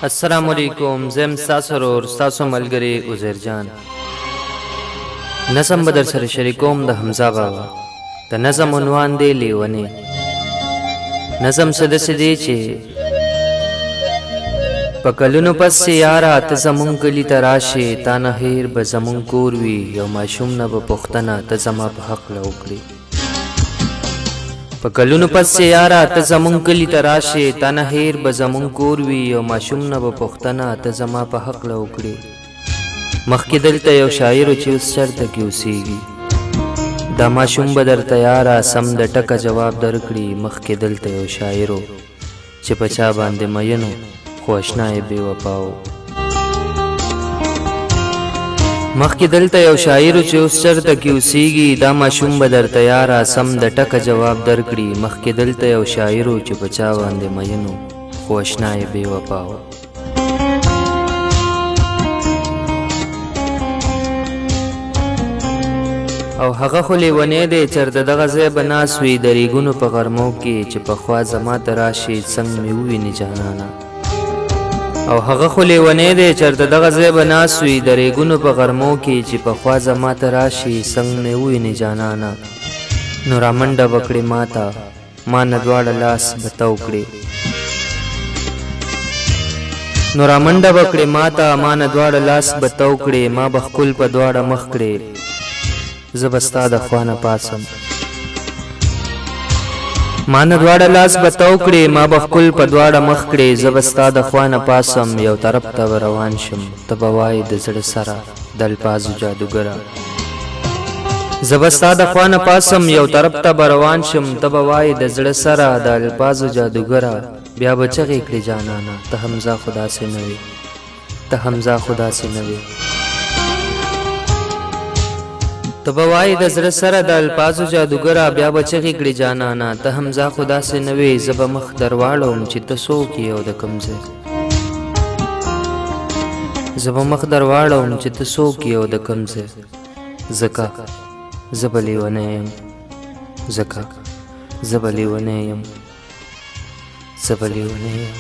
السلام علیکم. زم ستاسو ورور ستاسو ملګری عزیر جان. نظم به در سره شریکوم د حمزه بابا. د نظم عنوان دی لیونی. نظم څه داسې دی چې په کلونو پس یاره ته زمونږ کلي ته راشې، تا نه هیر به زمونږ کور وي، یو ماشوم نه به پوښتنه ته زما په حقله وکړې. په کلونو پس یاره ته زمونږ کلي ته راشې، تا نه هیر به زمونږ کور وي، یو ماشوم نه به پوښتنه ته زما په حقله وکړې. مخکې دلته یو شاعر و چې اوس چرته کې اوسېږي، دا ماشوم به درته یاره سم د ټکه جواب درکړي. مخکې دلته یو شاعر و چې په چا باندې مین و، خو اشنا یې بې وفا و. مخکې دلته یو شاعر و چې اوس چرته کې اوسېږي، دا ماشوم به درته یاره سم د ټکه جواب درکړي. مخکې دلته یو شاعر و چې په چا باندې مین و، خو اشنا یې بې وفا و. او هغه خو لیونی دی چېرته دغه ځای به ناست وي د ریګونو په غرمو کې، چې پخوا زما ته راشي څنګ مې وویني جانانه. او هغه خو لیونی دی چېرته دغه ځای به ناست وي د ریګونو په غرمو کې، چې پخوا زما ته راشي څنګ مې وویني جانانه. نو رامنډه به کړې ما ته، ما نه دواړه لاس به تو کړې. نو رامنډه به کړې ما ته، ما نه دواړه لاس به تو کړې. ما به ښکل په دواړه مخ کړې، زه به ستا د خوا نه پاسم. ما نه دواړه لاس به تو کړې، ما به ښکل په دواړه مخ کړې. زه به ستا د خوا نه پاسم، یو طرف ته به روان شم، ته به وایې د زړه سره د الفاظو جادوګره. زه به ستا د خوا نه پاسم، یو طرف ته به روان شم، ته به وایې د زړه سره د الفاظو جادوګره. بیا به چغې کړې جانانه ته حمزه خو داسې نه وې، ته حمزه خو داسې نه وې. ته به وایې د زړه سره د الفاظو جادوګره. بیا به چغې کړې جانانه ته حمزه خو داسې نه وې. زه به مخ در واړوم چې ته څوک یې او د کوم ځای. زه به مخ در واړوم چې ته څوک یې او د کوم ځای. ځکه زه به لیونی یم، ځکه زه به لیونی یم، زه به لیونی یم.